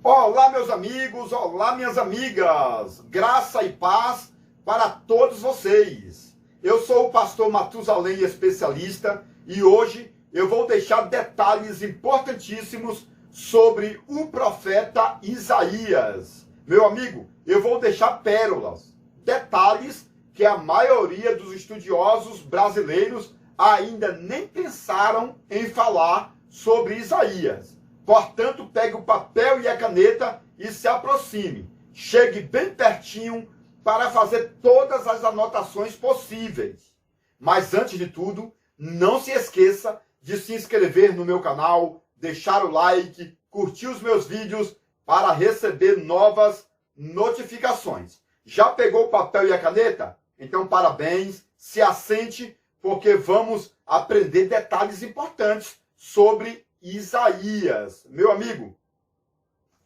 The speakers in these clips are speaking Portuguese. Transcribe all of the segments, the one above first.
Olá, meus amigos, olá, minhas amigas, graça e paz para todos vocês. Eu sou o pastor Matusalém, especialista, e hoje eu vou deixar detalhes importantíssimos sobre o profeta Isaías. Meu amigo, eu vou deixar pérolas, detalhes que a maioria dos estudiosos brasileiros ainda nem pensaram em falar sobre Isaías. Portanto, pegue o papel e a caneta e se aproxime. Chegue bem pertinho para fazer todas as anotações possíveis. Mas antes de tudo, não se esqueça de se inscrever no meu canal, deixar o like, curtir os meus vídeos para receber novas notificações. Já pegou o papel e a caneta? Então, parabéns, se assente, porque vamos aprender detalhes importantes sobre Isaías. Meu amigo,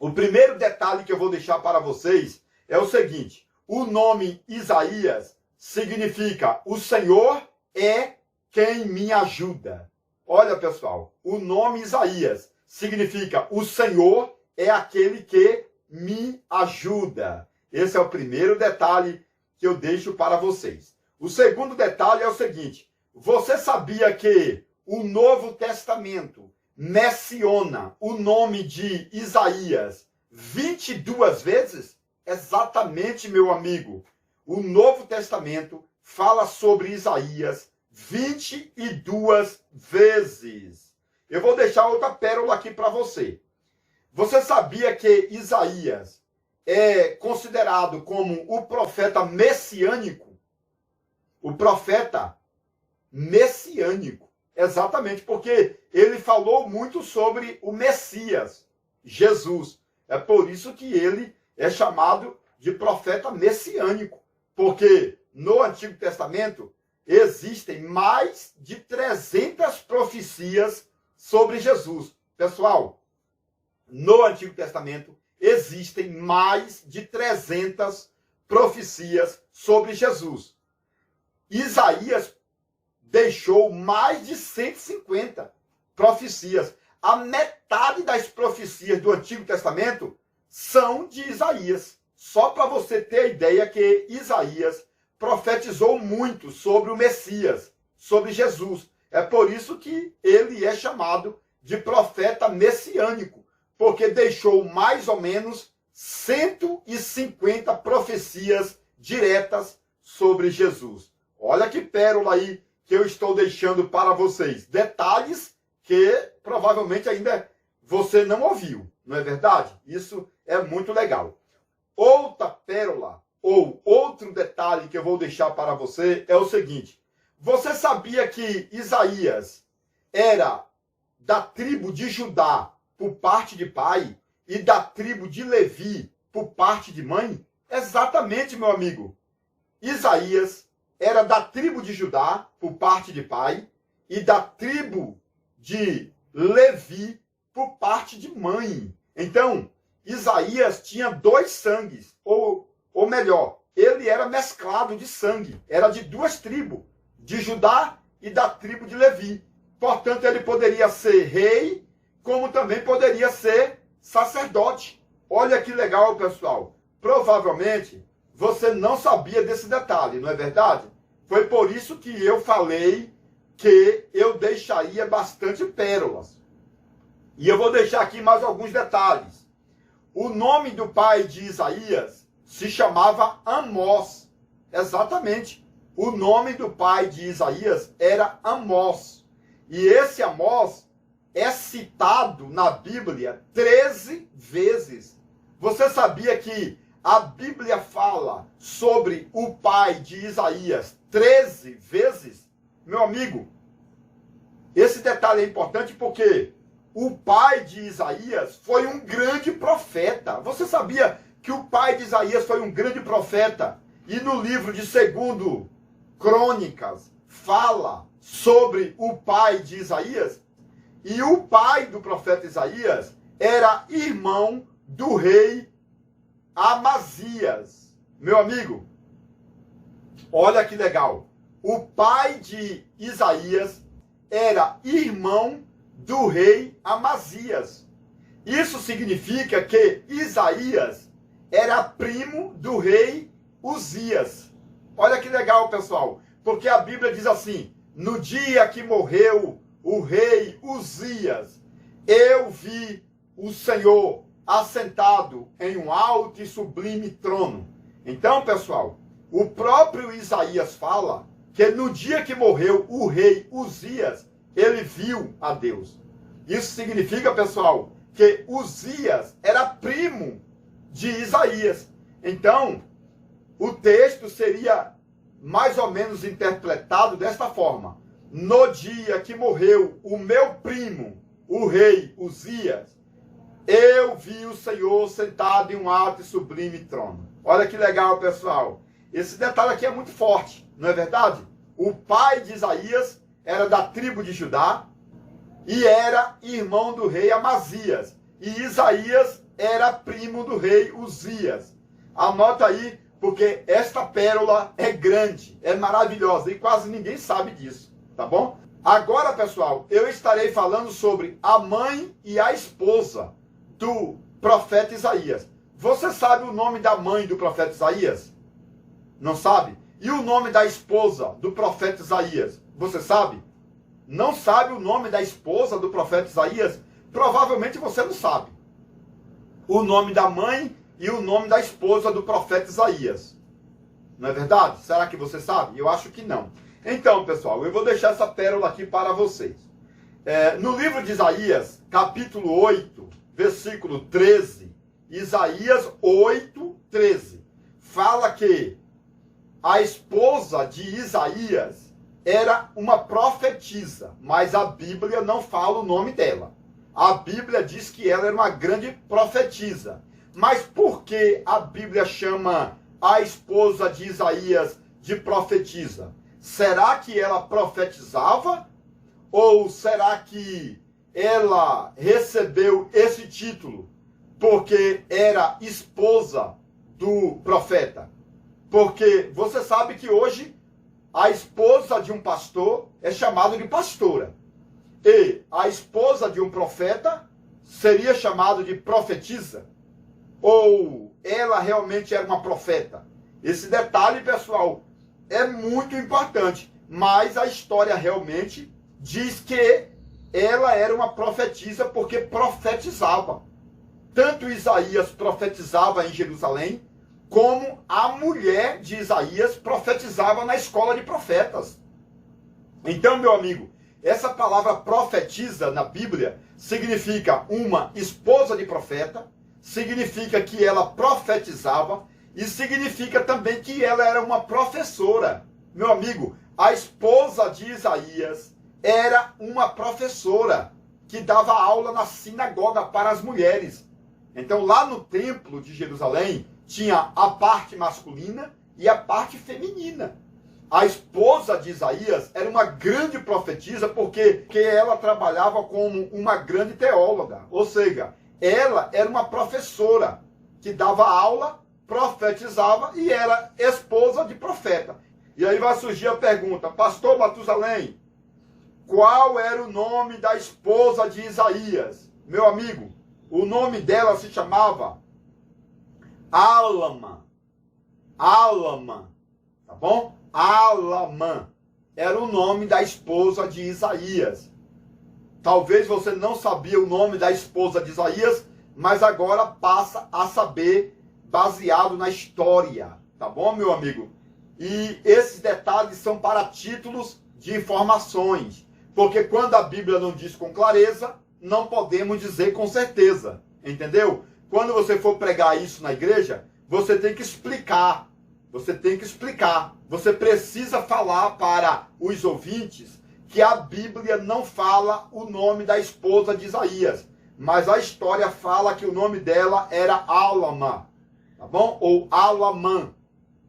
o primeiro detalhe que eu vou deixar para vocês é o seguinte: o nome Isaías significa o Senhor é quem me ajuda. Olha, pessoal, o nome Isaías significa o Senhor é aquele que me ajuda. Esse é o primeiro detalhe que eu deixo para vocês. O segundo detalhe é o seguinte: você sabia que o Novo Testamento menciona o nome de Isaías 22 vezes? Exatamente, meu amigo. O Novo Testamento fala sobre Isaías 22 vezes. Eu vou deixar outra pérola aqui para você. Você sabia que Isaías é considerado como o profeta messiânico? O profeta messiânico. Exatamente, porque ele falou muito sobre o Messias, Jesus. É por isso que ele é chamado de profeta messiânico. Porque no Antigo Testamento existem mais de 300 profecias sobre Jesus. Pessoal, no Antigo Testamento existem mais de 300 profecias sobre Jesus. Isaías deixou mais de 150 profecias. A metade das profecias do Antigo Testamento são de Isaías. Só para você ter a ideia que Isaías profetizou muito sobre o Messias, sobre Jesus. É por isso que ele é chamado de profeta messiânico, porque deixou mais ou menos 150 profecias diretas sobre Jesus. Olha que pérola aí que eu estou deixando para vocês. Detalhes que provavelmente ainda você não ouviu, não é verdade? Isso é muito legal. Outra pérola, ou outro detalhe que eu vou deixar para você é o seguinte: você sabia que Isaías era da tribo de Judá por parte de pai e da tribo de Levi por parte de mãe? Exatamente, meu amigo. Isaías era da tribo de Judá, por parte de pai, e da tribo de Levi, por parte de mãe. Então, Isaías tinha dois sangues, ou melhor, ele era mesclado de sangue, era de duas tribos, de Judá e da tribo de Levi. Portanto, ele poderia ser rei, como também poderia ser sacerdote. Olha que legal, pessoal. Provavelmente você não sabia desse detalhe, não é verdade? Foi por isso que eu falei que eu deixaria bastante pérolas. E eu vou deixar aqui mais alguns detalhes. O nome do pai de Isaías se chamava Amós. Exatamente. O nome do pai de Isaías era Amós. E esse Amós é citado na Bíblia 13 vezes. Você sabia que a Bíblia fala sobre o pai de Isaías 13 vezes? Meu amigo, esse detalhe é importante porque o pai de Isaías foi um grande profeta. Você sabia que o pai de Isaías foi um grande profeta? E no livro de 2 Crônicas fala sobre o pai de Isaías? E o pai do profeta Isaías era irmão do rei Amazias. Meu amigo, olha que legal. O pai de Isaías era irmão do rei Amazias. Isso significa que Isaías era primo do rei Uzias. Olha que legal, pessoal, porque a Bíblia diz assim: no dia que morreu o rei Uzias, eu vi o Senhor assentado em um alto e sublime trono. Então, pessoal, o próprio Isaías fala que no dia que morreu o rei Uzias, ele viu a Deus. Isso significa, pessoal, que Uzias era primo de Isaías. Então, o texto seria mais ou menos interpretado desta forma: no dia que morreu o meu primo, o rei Uzias, eu vi o Senhor sentado em um alto e sublime trono. Olha que legal, pessoal. Esse detalhe aqui é muito forte, não é verdade? O pai de Isaías era da tribo de Judá e era irmão do rei Amazias. E Isaías era primo do rei Uzias. Anota aí, porque esta pérola é grande, é maravilhosa e quase ninguém sabe disso, tá bom? Agora, pessoal, eu estarei falando sobre a mãe e a esposa do profeta Isaías. Você sabe o nome da mãe do profeta Isaías? Não sabe? E o nome da esposa do profeta Isaías? Você sabe? Não sabe o nome da esposa do profeta Isaías? Provavelmente você não sabe o nome da mãe e o nome da esposa do profeta Isaías. Não é verdade? Será que você sabe? Eu acho que não. Então, pessoal, eu vou deixar essa pérola aqui para vocês. No livro de Isaías, capítulo 8, versículo 13, Isaías 8, 13, fala que a esposa de Isaías era uma profetisa, mas a Bíblia não fala o nome dela. A Bíblia diz que ela era uma grande profetisa. Mas por que a Bíblia chama a esposa de Isaías de profetisa? Será que ela profetizava? Ou será que ela recebeu esse título porque era esposa do profeta? Porque você sabe que hoje a esposa de um pastor é chamada de pastora. E a esposa de um profeta seria chamada de profetisa? Ou ela realmente era uma profeta? Esse detalhe, pessoal, é muito importante. Mas a história realmente diz que ela era uma profetisa porque profetizava. Tanto Isaías profetizava em Jerusalém, como a mulher de Isaías profetizava na escola de profetas. Então, meu amigo, essa palavra profetiza na Bíblia significa uma esposa de profeta, significa que ela profetizava e significa também que ela era uma professora. Meu amigo, a esposa de Isaías era uma professora que dava aula na sinagoga para as mulheres. Então, lá no templo de Jerusalém, tinha a parte masculina e a parte feminina. A esposa de Isaías era uma grande profetisa porque ela trabalhava como uma grande teóloga. Ou seja, ela era uma professora que dava aula, profetizava e era esposa de profeta. E aí vai surgir a pergunta: pastor Matusalém, qual era o nome da esposa de Isaías? Meu amigo, o nome dela se chamava Alama. Alama, tá bom? Alamã era o nome da esposa de Isaías. Talvez você não sabia o nome da esposa de Isaías, mas agora passa a saber baseado na história, tá bom, meu amigo? E esses detalhes são para títulos de informações, porque quando a Bíblia não diz com clareza, não podemos dizer com certeza, entendeu? Quando você for pregar isso na igreja, você tem que explicar. Você tem que explicar. Você precisa falar para os ouvintes que a Bíblia não fala o nome da esposa de Isaías, mas a história fala que o nome dela era Alama, tá bom? Ou Alamã,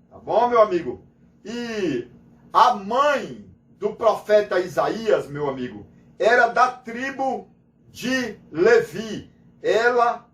tá bom, meu amigo? E a mãe do profeta Isaías, meu amigo, era da tribo de Levi. Ela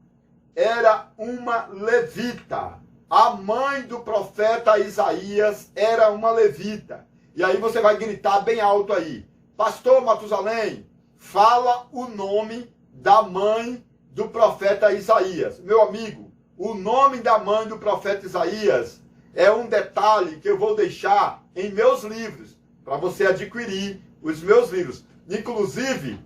era uma levita. A mãe do profeta Isaías era uma levita. E aí você vai gritar bem alto aí: pastor Matusalém, fala o nome da mãe do profeta Isaías. Meu amigo, o nome da mãe do profeta Isaías é um detalhe que eu vou deixar em meus livros, para você adquirir os meus livros. Inclusive,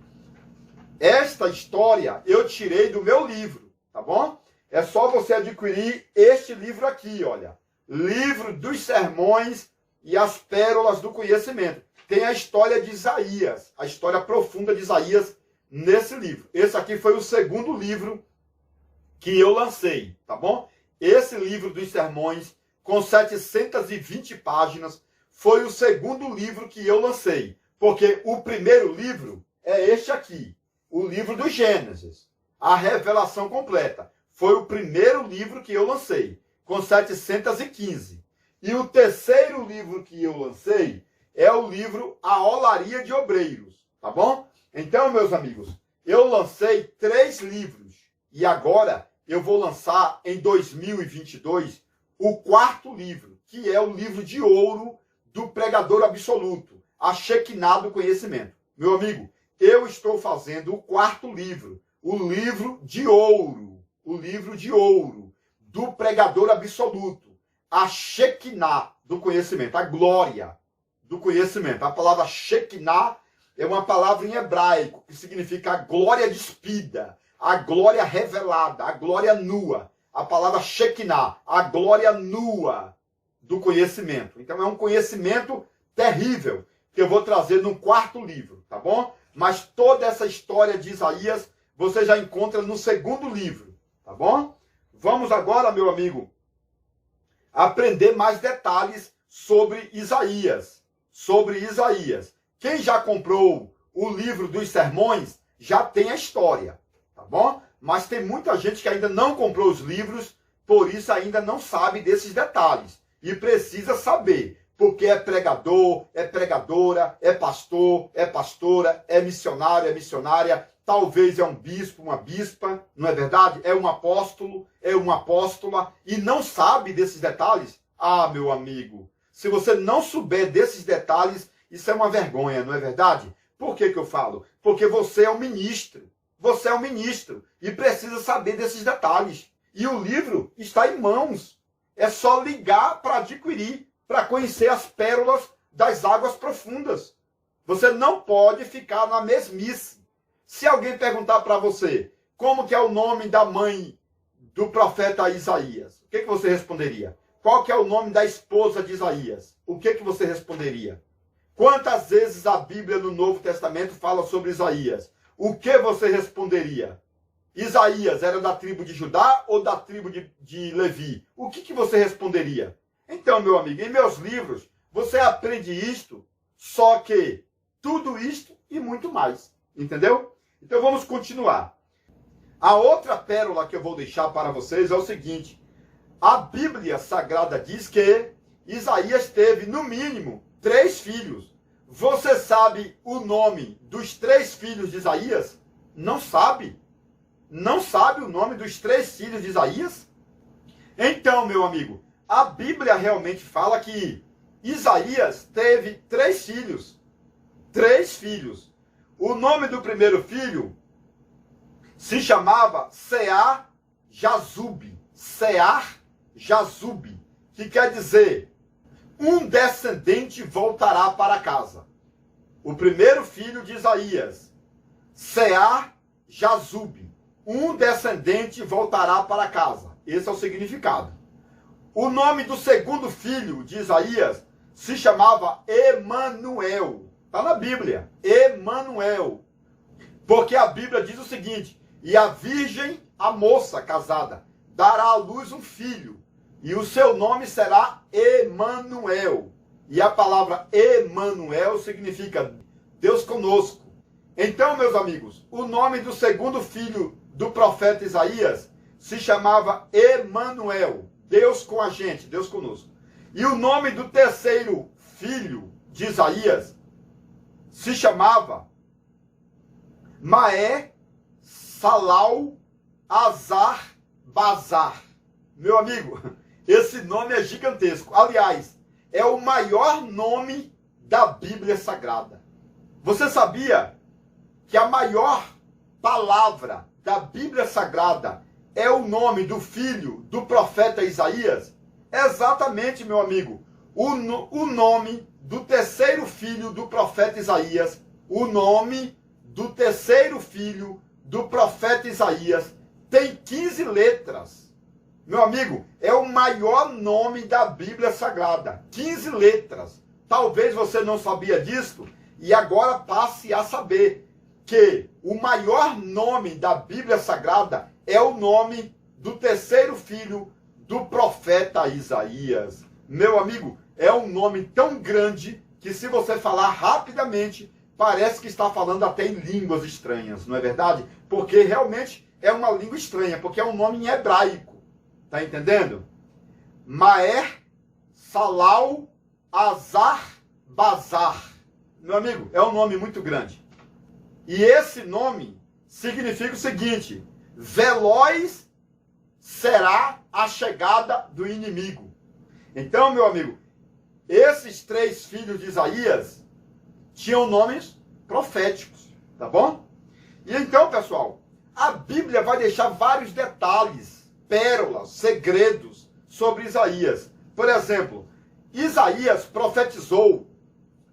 esta história eu tirei do meu livro, tá bom? É só você adquirir este livro aqui, olha. Livro dos Sermões e as Pérolas do Conhecimento. Tem a história de Isaías, a história profunda de Isaías nesse livro. Esse aqui foi o segundo livro que eu lancei, tá bom? Esse livro dos Sermões, com 720 páginas, foi o segundo livro que eu lancei. Porque o primeiro livro é este aqui, o livro do Gênesis, a revelação completa. Foi o primeiro livro que eu lancei, com 715. E o terceiro livro que eu lancei é o livro A Olaria de Obreiros, tá bom? Então, meus amigos, eu lancei 3 livros. E agora eu vou lançar em 2022 o 4º livro, que é o livro de ouro do pregador absoluto, a Shekinah do conhecimento. Meu amigo, eu estou fazendo o 4º livro, o livro de ouro do pregador absoluto, a Shekinah do conhecimento, a glória do conhecimento. A palavra Shekinah é uma palavra em hebraico que significa a glória despida, a glória revelada, a glória nua. A palavra Shekinah, a glória nua do conhecimento. Então é um conhecimento terrível que eu vou trazer no 4º livro, tá bom? Mas toda essa história de Isaías você já encontra no 2º livro, tá bom? Vamos agora, meu amigo, aprender mais detalhes sobre Isaías. Quem já comprou o livro dos sermões já tem a história, tá bom? Mas tem muita gente que ainda não comprou os livros, por isso ainda não sabe desses detalhes. E precisa saber, porque é pregador, é pregadora, é pastor, é pastora, é missionário, é missionária, talvez é um bispo, uma bispa, não é verdade? É um apóstolo, é uma apóstola, e não sabe desses detalhes? Ah, meu amigo, se você não souber desses detalhes, isso é uma vergonha, não é verdade? Por que eu falo? Porque você é um ministro. Você é um ministro e precisa saber desses detalhes. E o livro está em mãos. É só ligar para adquirir, para conhecer as pérolas das águas profundas. Você não pode ficar na mesmice. Se alguém perguntar para você como que é o nome da mãe do profeta Isaías, o que você responderia? Qual que é o nome da esposa de Isaías? O que você responderia? Quantas vezes a Bíblia no Novo Testamento fala sobre Isaías? O que você responderia? Isaías era da tribo de Judá ou da tribo de Levi? O que você responderia? Então, meu amigo, em meus livros, você aprende isto, só que tudo isto e muito mais. Entendeu? Então, vamos continuar. A outra pérola que eu vou deixar para vocês é o seguinte. A Bíblia Sagrada diz que Isaías teve, no mínimo, 3 filhos. Você sabe o nome dos 3 filhos de Isaías? Não sabe? Não sabe o nome dos 3 filhos de Isaías? Então, meu amigo, a Bíblia realmente fala que Isaías teve 3 filhos. 3 filhos. O nome do primeiro filho se chamava Sear-Jazube. Sear-Jazube, que quer dizer um descendente voltará para casa. O primeiro filho de Isaías, Sear-Jazube, um descendente voltará para casa. Esse é o significado. O nome do segundo filho de Isaías se chamava Emanuel. Está na Bíblia, Emanuel. Porque a Bíblia diz o seguinte, e a virgem, a moça casada, dará à luz um filho, e o seu nome será Emanuel. E a palavra Emanuel significa Deus conosco. Então, meus amigos, o nome do segundo filho do profeta Isaías se chamava Emanuel. Deus com a gente, Deus conosco. E o nome do terceiro filho de Isaías se chamava Maé Salau Azar Bazar. Meu amigo, esse nome é gigantesco. Aliás, é o maior nome da Bíblia Sagrada. Você sabia que a maior palavra da Bíblia Sagrada é o nome do filho do profeta Isaías? Exatamente, meu amigo. O nome do terceiro filho do profeta Isaías, o nome do terceiro filho do profeta Isaías tem 15 letras. Meu amigo, é o maior nome da Bíblia Sagrada. 15 letras. Talvez você não sabia disso e agora passe a saber que o maior nome da Bíblia Sagrada é o nome do terceiro filho do profeta Isaías. Meu amigo, é um nome tão grande que se você falar rapidamente, parece que está falando até em línguas estranhas, não é verdade? Porque realmente é uma língua estranha, porque é um nome em hebraico. Tá entendendo? Maer, Salal, Azar, Bazar. Meu amigo, é um nome muito grande. E esse nome significa o seguinte: veloz será a chegada do inimigo. Então, meu amigo, esses três filhos de Isaías tinham nomes proféticos, tá bom? E então, pessoal, a Bíblia vai deixar vários detalhes, pérolas, segredos sobre Isaías. Por exemplo, Isaías profetizou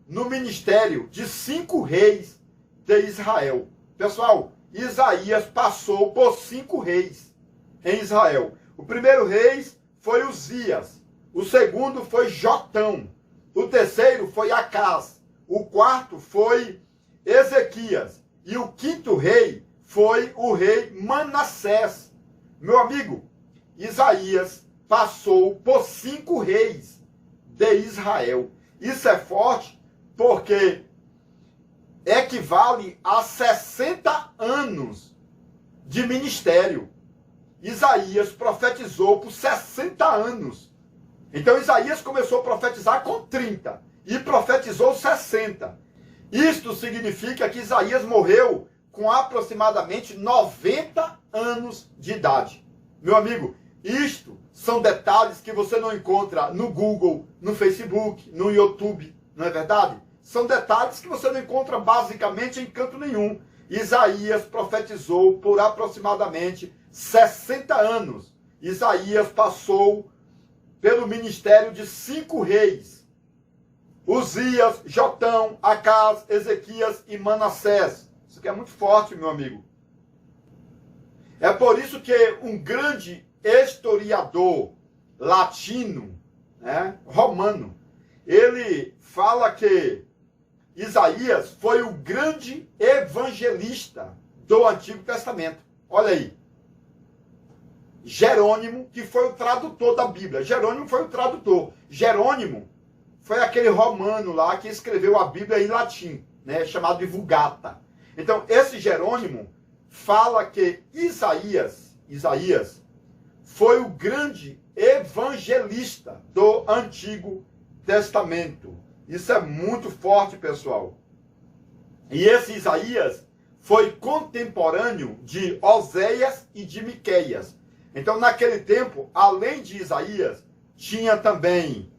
no ministério de 5 reis de Israel. Pessoal, Isaías passou por 5 reis em Israel. O primeiro rei foi Uzias, o segundo foi Jotão, o terceiro foi Acás, o quarto foi Ezequias e o quinto rei foi o rei Manassés. Meu amigo, Isaías passou por 5 reis de Israel. Isso é forte porque equivale a 60 anos de ministério. Isaías profetizou por 60 anos. Então Isaías começou a profetizar com 30 e profetizou 60. Isto significa que Isaías morreu com aproximadamente 90 anos de idade. Meu amigo, isto são detalhes que você não encontra no Google, no Facebook, no YouTube, não é verdade? São detalhes que você não encontra basicamente em canto nenhum. Isaías profetizou por aproximadamente 60 anos. Isaías passou pelo ministério de 5 reis: Uzias, Jotão, Acás, Ezequias e Manassés. Isso aqui é muito forte, meu amigo. É por isso que um grande historiador latino, né, romano, ele fala que Isaías foi o grande evangelista do Antigo Testamento. Olha aí. Jerônimo, que foi o tradutor da Bíblia. Jerônimo foi o tradutor. Jerônimo foi aquele romano lá que escreveu a Bíblia em latim, né, chamado de Vulgata. Então, esse Jerônimo fala que Isaías foi o grande evangelista do Antigo Testamento. Isso é muito forte, pessoal. E esse Isaías foi contemporâneo de Oséias e de Miqueias. Então, naquele tempo, além de Isaías, tinha também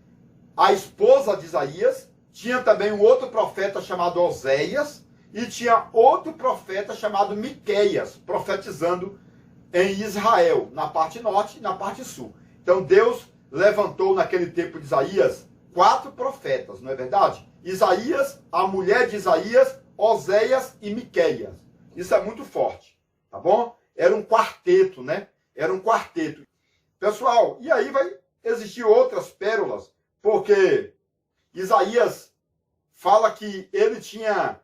a esposa de Isaías, tinha também um outro profeta chamado Oséias, e tinha outro profeta chamado Miqueias, profetizando em Israel, na parte norte e na parte sul. Então Deus levantou naquele tempo de Isaías 4 profetas, não é verdade? Isaías, a mulher de Isaías, Oséias e Miqueias. Isso é muito forte, tá bom? Era um quarteto, né? Era um quarteto. Pessoal, e aí vai existir outras pérolas, porque Isaías fala que ele tinha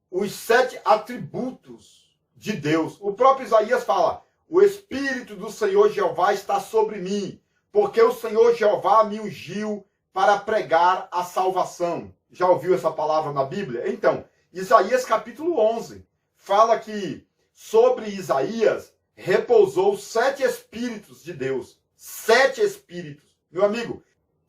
os 7 atributos de Deus. O próprio Isaías fala: o Espírito do Senhor Jeová está sobre mim, porque o Senhor Jeová me ungiu para pregar a salvação. Já ouviu essa palavra na Bíblia? Então, Isaías capítulo 11 fala que sobre Isaías repousou 7 Espíritos de Deus. 7 Espíritos. Meu amigo,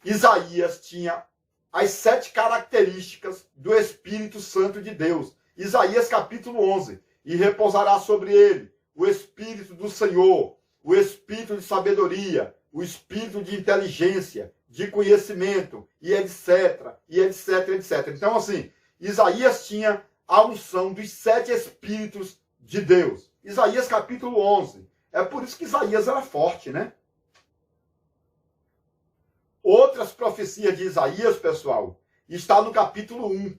Isaías tinha as 7 características do Espírito Santo de Deus. Isaías capítulo 11. E repousará sobre ele o Espírito do Senhor, o Espírito de sabedoria, o Espírito de inteligência, de conhecimento, e etc, e etc, etc. Então, assim, Isaías tinha a unção dos 7 Espíritos de Deus. Isaías capítulo 11. É por isso que Isaías era forte, né? Outras profecias de Isaías, pessoal, está no capítulo 1.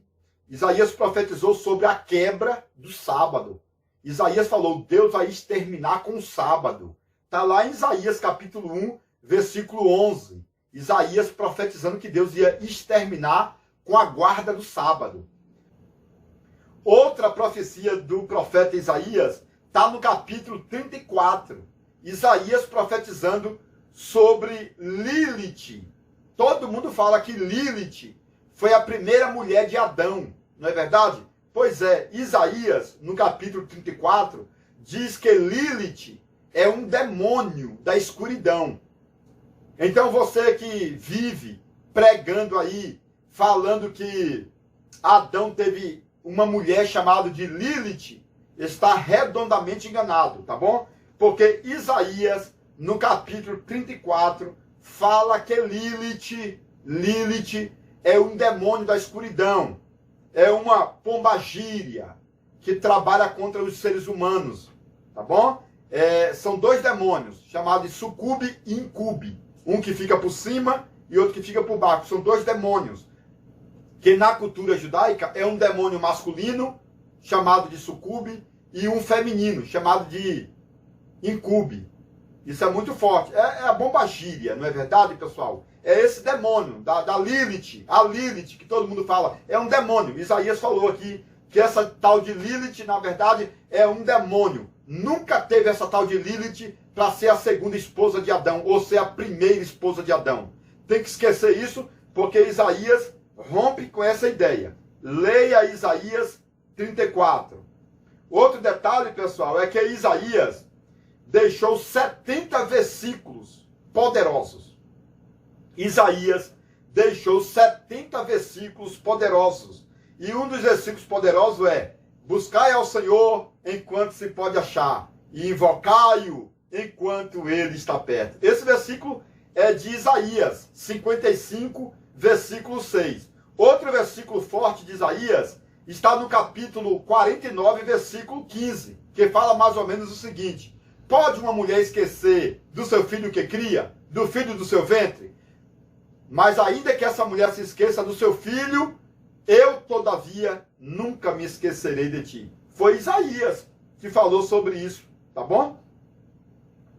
Isaías profetizou sobre a quebra do sábado. Isaías falou, Deus vai exterminar com o sábado. Está lá em Isaías capítulo 1, versículo 11. Isaías profetizando que Deus ia exterminar com a guarda do sábado. Outra profecia do profeta Isaías está no capítulo 34. Isaías profetizando sobre Lilith. Todo mundo fala que Lilith foi a primeira mulher de Adão, não é verdade? Pois é, Isaías, no capítulo 34, diz que Lilith é um demônio da escuridão. Então você que vive pregando aí, falando que Adão teve uma mulher chamada de Lilith, está redondamente enganado, tá bom? Porque Isaías, no capítulo 34, fala que Lilith é um demônio da escuridão, é uma pombagíria que trabalha contra os seres humanos, tá bom? São dois demônios, chamados de sucube e incube. Um que fica por cima e outro que fica por baixo. São dois demônios, que na cultura judaica é um demônio masculino, chamado de sucube, e um feminino, chamado de incube. Isso é muito forte. É a bombagíria, não é verdade, pessoal? É esse demônio, da Lilith. A Lilith, que todo mundo fala, é um demônio. Isaías falou aqui que essa tal de Lilith, na verdade, é um demônio. Nunca teve essa tal de Lilith para ser a segunda esposa de Adão, ou ser a primeira esposa de Adão. Tem que esquecer isso, porque Isaías rompe com essa ideia. Leia Isaías 34. Outro detalhe, pessoal, é que Isaías deixou 70 versículos poderosos. Isaías deixou 70 versículos poderosos. E um dos versículos poderosos é: buscai ao Senhor enquanto se pode achar, e invocai-o enquanto ele está perto. Esse versículo é de Isaías 55, versículo 6. Outro versículo forte de Isaías está no capítulo 49, versículo 15, que fala mais ou menos o seguinte: pode uma mulher esquecer do seu filho que cria, do filho do seu ventre? Mas ainda que essa mulher se esqueça do seu filho, eu, todavia, nunca me esquecerei de ti. Foi Isaías que falou sobre isso, tá bom?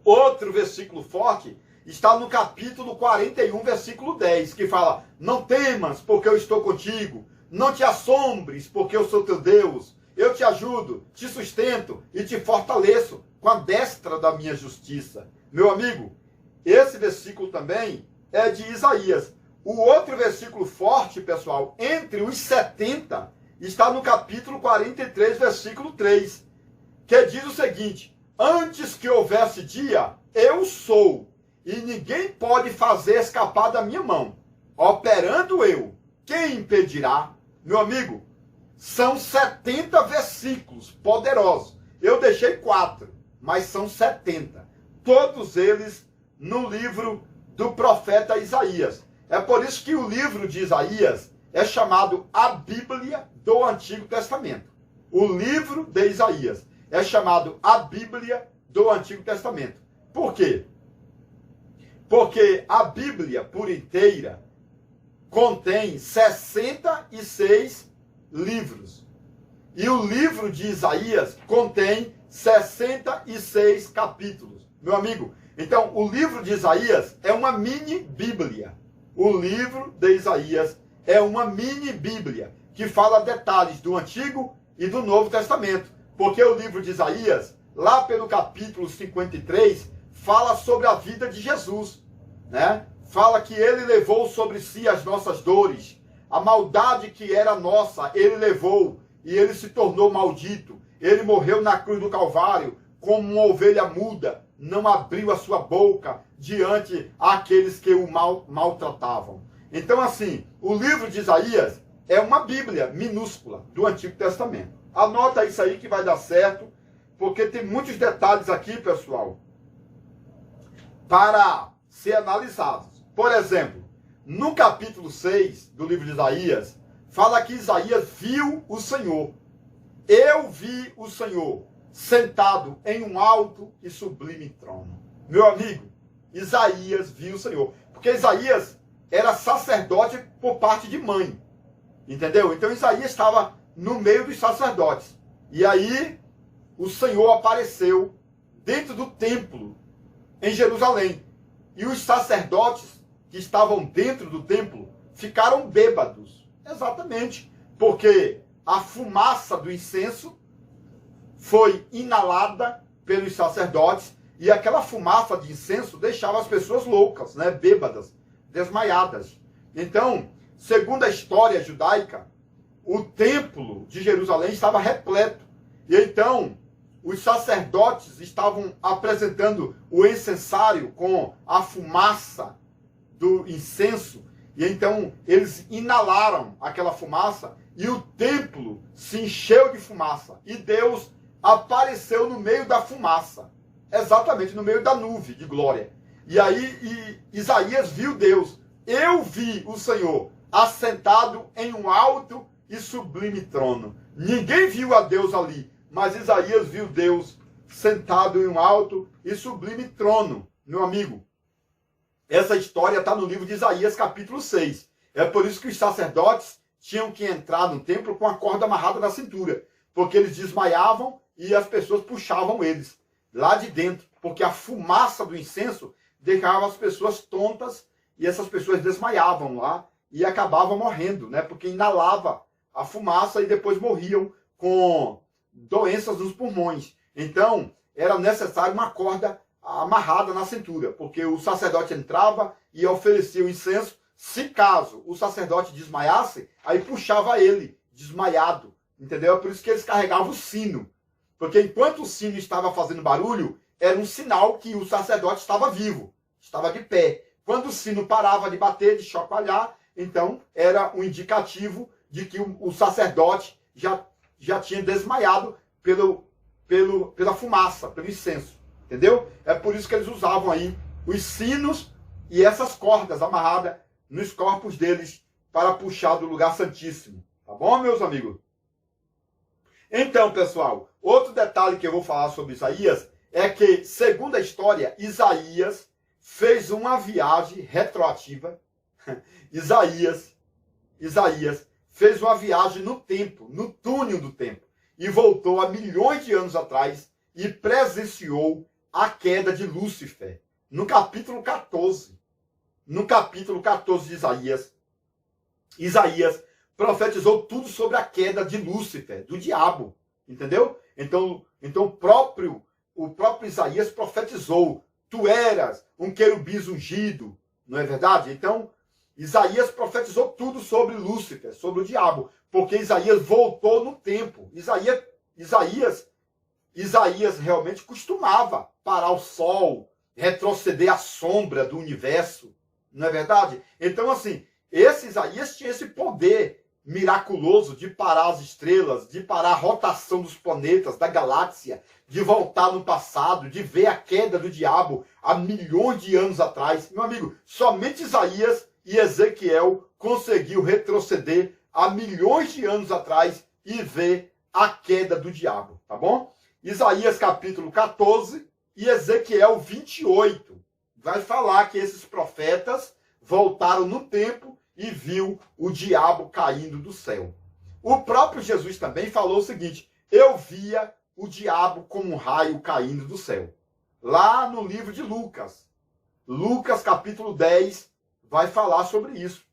Outro versículo forte está no capítulo 41, versículo 10, que fala: não temas, porque eu estou contigo. Não te assombres, porque eu sou teu Deus. Eu te ajudo, te sustento e te fortaleço com a destra da minha justiça. Meu amigo, esse versículo também é de Isaías. O outro versículo forte, pessoal, entre os 70, está no capítulo 43, versículo 3, que diz o seguinte: antes que houvesse dia, eu sou, e ninguém pode fazer escapar da minha mão. Operando eu, quem impedirá? Meu amigo, são 70 versículos poderosos. Eu deixei 4, mas são 70. Todos eles no livro do profeta Isaías. É por isso que o livro de Isaías é chamado a Bíblia do Antigo Testamento. O livro de Isaías é chamado a Bíblia do Antigo Testamento. Por quê? Porque a Bíblia por inteira contém 66 livros. E o livro de Isaías contém 66 capítulos. Meu amigo, então o livro de Isaías é uma mini Bíblia. O livro de Isaías é uma mini Bíblia que fala detalhes do Antigo e do Novo Testamento. Porque o livro de Isaías, lá pelo capítulo 53, fala sobre a vida de Jesus, né? Fala que ele levou sobre si as nossas dores. A maldade que era nossa, ele levou e ele se tornou maldito. Ele morreu na cruz do Calvário como uma ovelha muda, não abriu a sua boca diante àqueles que o maltratavam. Então, assim, o livro de Isaías é uma Bíblia minúscula do Antigo Testamento. Anota isso aí que vai dar certo, porque tem muitos detalhes aqui, pessoal, para ser analisados. Por exemplo, no capítulo 6 do livro de Isaías, fala que Isaías viu o Senhor. Eu vi o Senhor sentado em um alto e sublime trono. Meu amigo, Isaías viu o Senhor. Porque Isaías era sacerdote por parte de mãe. Entendeu? Então Isaías estava no meio dos sacerdotes. E aí o Senhor apareceu dentro do templo em Jerusalém. E os sacerdotes que estavam dentro do templo ficaram bêbados. Exatamente. Porque a fumaça do incenso foi inalada pelos sacerdotes e aquela fumaça de incenso deixava as pessoas loucas, né? Bêbadas, desmaiadas. Então, segundo a história judaica, o templo de Jerusalém estava repleto. E então, os sacerdotes estavam apresentando o incensário com a fumaça do incenso. E então, eles inalaram aquela fumaça e o templo se encheu de fumaça. E Deus apareceu no meio da fumaça. Exatamente, no meio da nuvem de glória. E aí Isaías viu Deus. Eu vi o Senhor assentado em um alto e sublime trono. Ninguém viu a Deus ali, mas Isaías viu Deus sentado em um alto e sublime trono. Meu amigo, essa história está no livro de Isaías, capítulo 6. É por isso que os sacerdotes tinham que entrar no templo com a corda amarrada na cintura, porque eles desmaiavam e as pessoas puxavam eles lá de dentro, porque a fumaça do incenso deixava as pessoas tontas e essas pessoas desmaiavam lá e acabavam morrendo, né? Porque inalava a fumaça e depois morriam com doenças nos pulmões. Então, era necessário uma corda amarrada na cintura, porque o sacerdote entrava e oferecia o incenso. Se caso o sacerdote desmaiasse, aí puxava ele, desmaiado. Entendeu? É por isso que eles carregavam o sino. Porque enquanto o sino estava fazendo barulho, era um sinal que o sacerdote estava vivo, estava de pé. Quando o sino parava de bater, de chacoalhar, então era um indicativo de que o sacerdote já tinha desmaiado pela fumaça, pelo incenso. Entendeu? É por isso que eles usavam aí os sinos e essas cordas amarradas nos corpos deles para puxar do lugar santíssimo. Tá bom, meus amigos? Então, pessoal, outro detalhe que eu vou falar sobre Isaías é que, segundo a história, Isaías fez uma viagem retroativa. Isaías fez uma viagem no tempo, no túnel do tempo, e voltou a milhões de anos atrás e presenciou a queda de Lúcifer. No capítulo 14. No capítulo 14 de Isaías profetizou tudo sobre a queda de Lúcifer, do diabo, entendeu? Então o próprio Isaías profetizou: tu eras um querubim ungido, não é verdade? Então, Isaías profetizou tudo sobre Lúcifer, sobre o diabo, porque Isaías voltou no tempo. Isaías realmente costumava parar o sol, retroceder a sombra do universo, não é verdade? Então, assim, esse Isaías tinha esse poder miraculoso de parar as estrelas, de parar a rotação dos planetas, da galáxia, de voltar no passado, de ver a queda do diabo há milhões de anos atrás. Meu amigo, somente Isaías e Ezequiel conseguiu retroceder há milhões de anos atrás e ver a queda do diabo, tá bom? Isaías capítulo 14 e Ezequiel 28 vai falar que esses profetas voltaram no tempo e viu o diabo caindo do céu. O próprio Jesus também falou o seguinte: eu via o diabo como um raio caindo do céu. Lá no livro de Lucas. Lucas capítulo 10 vai falar sobre isso.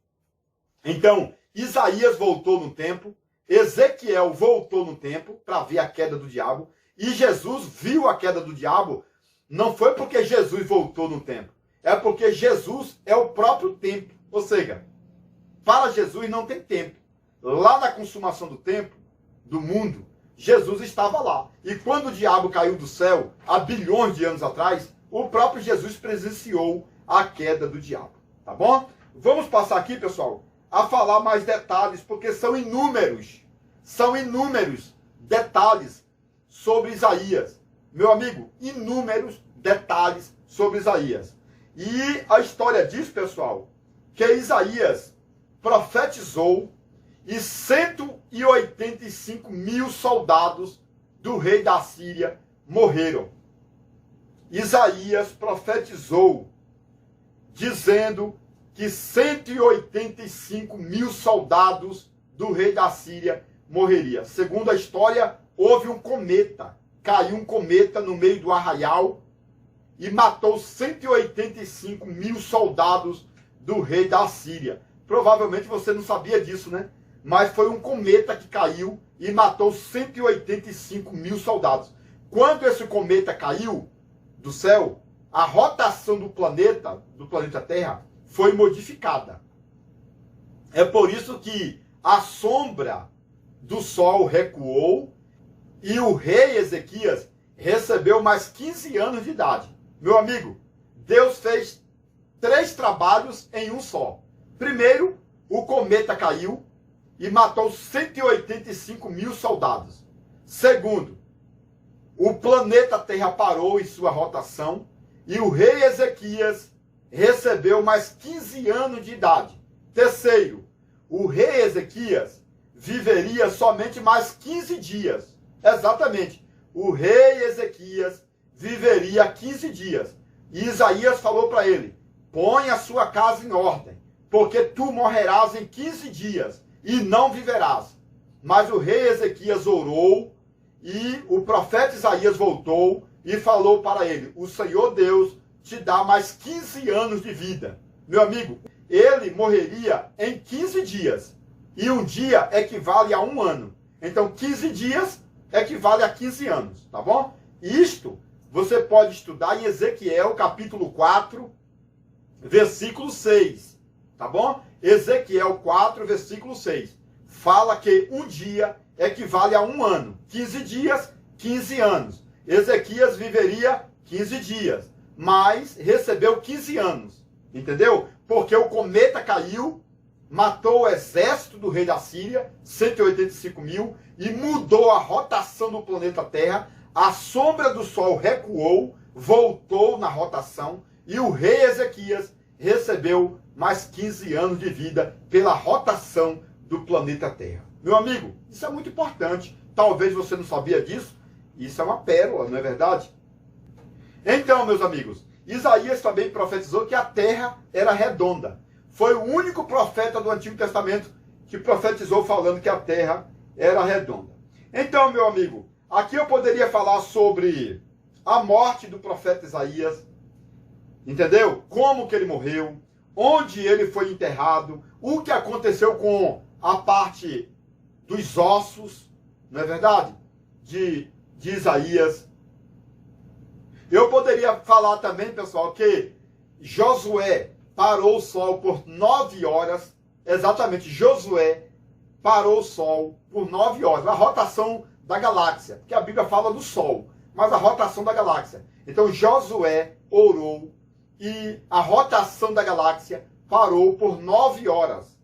Então, Isaías voltou no tempo, Ezequiel voltou no tempo para ver a queda do diabo, e Jesus viu a queda do diabo. Não foi porque Jesus voltou no tempo, é porque Jesus é o próprio tempo. Ou seja, para Jesus não tem tempo. Lá na consumação do tempo, do mundo, Jesus estava lá. E quando o diabo caiu do céu, há bilhões de anos atrás, o próprio Jesus presenciou a queda do diabo. Tá bom? Vamos passar aqui, pessoal, a falar mais detalhes, porque são inúmeros detalhes sobre Isaías. Meu amigo, inúmeros detalhes sobre Isaías. E a história diz, pessoal, que Isaías profetizou e 185 mil soldados do rei da Síria morreram. Isaías profetizou, dizendo que 185 mil soldados do rei da Síria morreria. Segundo a história, houve um cometa, caiu um cometa no meio do arraial e matou 185 mil soldados do rei da Síria. Provavelmente você não sabia disso, né? Mas foi um cometa que caiu e matou 185 mil soldados. Quando esse cometa caiu do céu, a rotação do planeta Terra, foi modificada. É por isso que a sombra do sol recuou e o rei Ezequias recebeu mais 15 anos de idade. Meu amigo, Deus fez 3 trabalhos em um só. Primeiro, o cometa caiu e matou 185 mil soldados. Segundo, o planeta Terra parou em sua rotação e o rei Ezequias recebeu mais 15 anos de idade. Terceiro, o rei Ezequias viveria somente mais 15 dias. Exatamente, o rei Ezequias viveria 15 dias. E Isaías falou para ele: põe a sua casa em ordem, porque tu morrerás em 15 dias e não viverás. Mas o rei Ezequias orou e o profeta Isaías voltou e falou para ele: o Senhor Deus te dá mais 15 anos de vida. Meu amigo, ele morreria em 15 dias. E um dia equivale a um ano. Então 15 dias equivale a 15 anos, tá bom? Isto você pode estudar em Ezequiel capítulo 4, versículo 6, tá bom? Ezequiel 4, versículo 6. Fala que um dia equivale a um ano. 15 dias, 15 anos. Ezequias viveria 15 dias, mas recebeu 15 anos. Entendeu? Porque o cometa caiu, matou o exército do rei da Síria, 185 mil, e mudou a rotação do planeta Terra. A sombra do sol recuou, voltou na rotação, e o rei Ezequias recebeu mais 15 anos de vida pela rotação do planeta Terra. Meu amigo, isso é muito importante. Talvez você não sabia disso. Isso é uma pérola, não é verdade? Então, meus amigos, Isaías também profetizou que a terra era redonda. Foi o único profeta do Antigo Testamento que profetizou falando que a terra era redonda. Então, meu amigo, aqui eu poderia falar sobre a morte do profeta Isaías, entendeu? Como que ele morreu, onde ele foi enterrado, o que aconteceu com a parte dos ossos, não é verdade? De Isaías. Eu poderia falar também, pessoal, que Josué parou o sol por 9 horas. Exatamente, Josué parou o sol por 9 horas. A rotação da galáxia, porque a Bíblia fala do sol, mas a rotação da galáxia. Então Josué orou e a rotação da galáxia parou por 9 horas.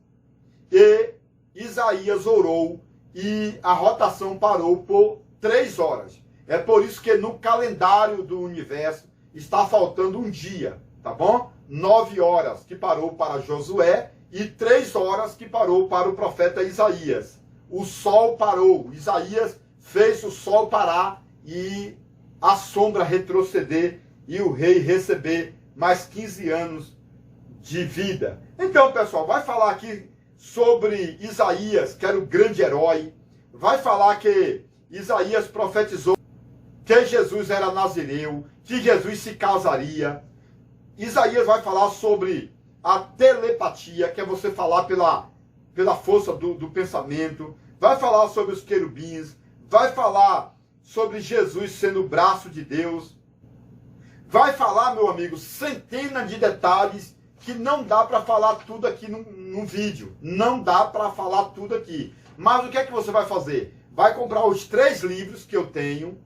E Isaías orou e a rotação parou por 3 horas. É por isso que no calendário do universo está faltando um dia, tá bom? 9 horas que parou para Josué e 3 horas que parou para o profeta Isaías. O sol parou, Isaías fez o sol parar e a sombra retroceder e o rei receber mais 15 anos de vida. Então, pessoal, vai falar aqui sobre Isaías, que era o grande herói. Vai falar que Isaías profetizou que Jesus era nazireu, que Jesus se casaria. Isaías vai falar sobre a telepatia, que é você falar pela força do pensamento. Vai falar sobre os querubins. Vai falar sobre Jesus sendo o braço de Deus. Vai falar, meu amigo, centenas de detalhes que não dá para falar tudo aqui num vídeo. Não dá para falar tudo aqui. Mas o que é que você vai fazer? Vai comprar os 3 livros que eu tenho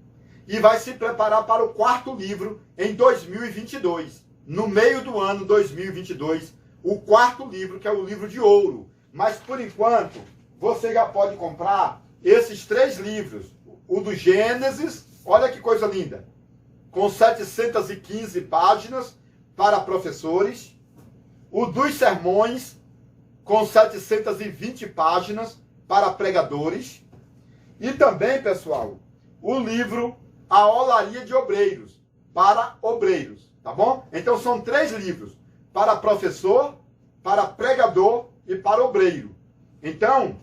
e vai se preparar para o 4º livro em 2022. No meio do ano 2022, o 4º livro, que é o livro de ouro. Mas, por enquanto, você já pode comprar esses 3 livros. O do Gênesis, olha que coisa linda, com 715 páginas para professores. O dos Sermões, com 720 páginas para pregadores. E também, pessoal, o livro A Olaria de Obreiros, para obreiros, tá bom? Então são 3 livros, para professor, para pregador e para obreiro. Então,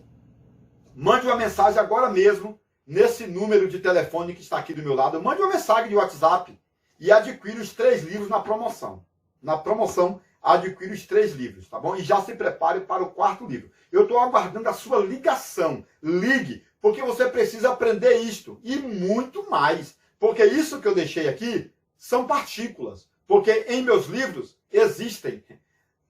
mande uma mensagem agora mesmo, nesse número de telefone que está aqui do meu lado. Mande uma mensagem de WhatsApp e adquira os 3 livros na promoção. Na promoção, adquira os 3 livros, tá bom? E já se prepare para o 4º livro. Eu estou aguardando a sua ligação. Ligue, porque você precisa aprender isto e muito mais. Porque isso que eu deixei aqui são partículas. Porque em meus livros existem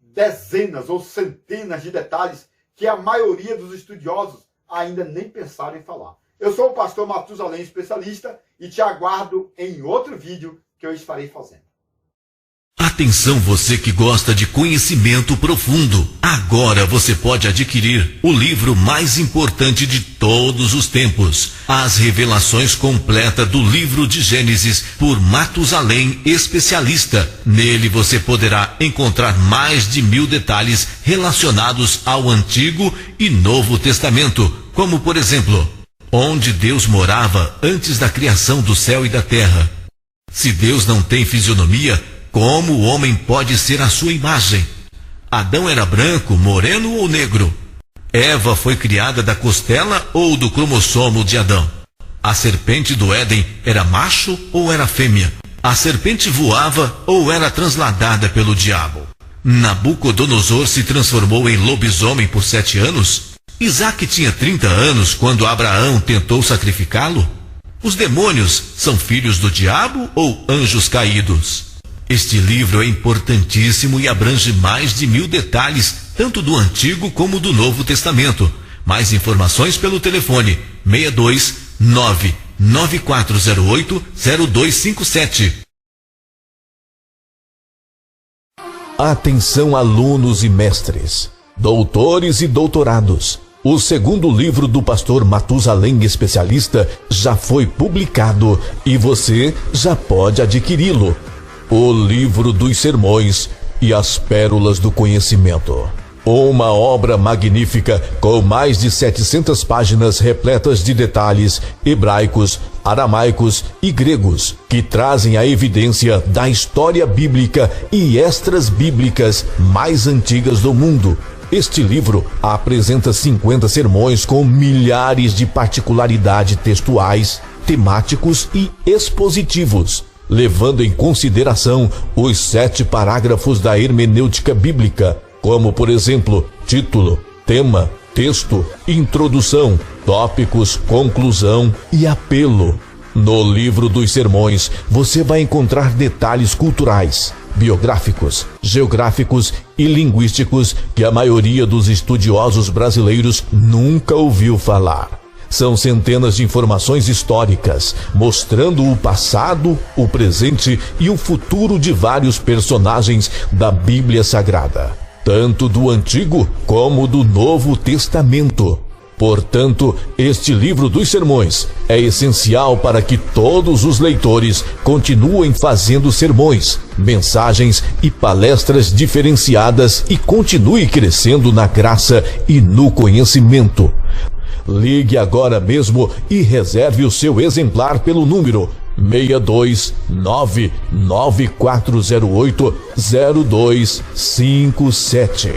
dezenas ou centenas de detalhes que a maioria dos estudiosos ainda nem pensaram em falar. Eu sou o pastor Matusalém, especialista, e te aguardo em outro vídeo que eu estarei fazendo. Atenção, você que gosta de conhecimento profundo. Agora você pode adquirir o livro mais importante de todos os tempos, As Revelações Completas do Livro de Gênesis, por Matusalém, especialista. Nele você poderá encontrar mais de 1000 detalhes relacionados ao Antigo e Novo Testamento, como por exemplo, onde Deus morava antes da criação do céu e da terra. Se Deus não tem fisionomia, como o homem pode ser a sua imagem? Adão era branco, moreno ou negro? Eva foi criada da costela ou do cromossomo de Adão? A serpente do Éden era macho ou era fêmea? A serpente voava ou era transladada pelo diabo? Nabucodonosor se transformou em lobisomem por 7 anos? Isaac tinha 30 anos quando Abraão tentou sacrificá-lo? Os demônios são filhos do diabo ou anjos caídos? Este livro é importantíssimo e abrange mais de 1000 detalhes, tanto do Antigo como do Novo Testamento. Mais informações pelo telefone 62 99408 0257. Atenção, alunos e mestres, doutores e doutorados. O 2º livro do pastor Matusalém, especialista, já foi publicado e você já pode adquiri-lo. O Livro dos Sermões e as Pérolas do Conhecimento. Uma obra magnífica com mais de 700 páginas repletas de detalhes hebraicos, aramaicos e gregos, que trazem a evidência da história bíblica e extras bíblicas mais antigas do mundo. Este livro apresenta 50 sermões com milhares de particularidades textuais, temáticos e expositivos, levando em consideração os 7 parágrafos da hermenêutica bíblica, como por exemplo, título, tema, texto, introdução, tópicos, conclusão e apelo. No Livro dos Sermões, você vai encontrar detalhes culturais, biográficos, geográficos e linguísticos que a maioria dos estudiosos brasileiros nunca ouviu falar. São centenas de informações históricas, mostrando o passado, o presente e o futuro de vários personagens da Bíblia Sagrada, tanto do Antigo como do Novo Testamento. Portanto, este livro dos sermões é essencial para que todos os leitores continuem fazendo sermões, mensagens e palestras diferenciadas e continue crescendo na graça e no conhecimento. Ligue agora mesmo e reserve o seu exemplar pelo número 62994080257.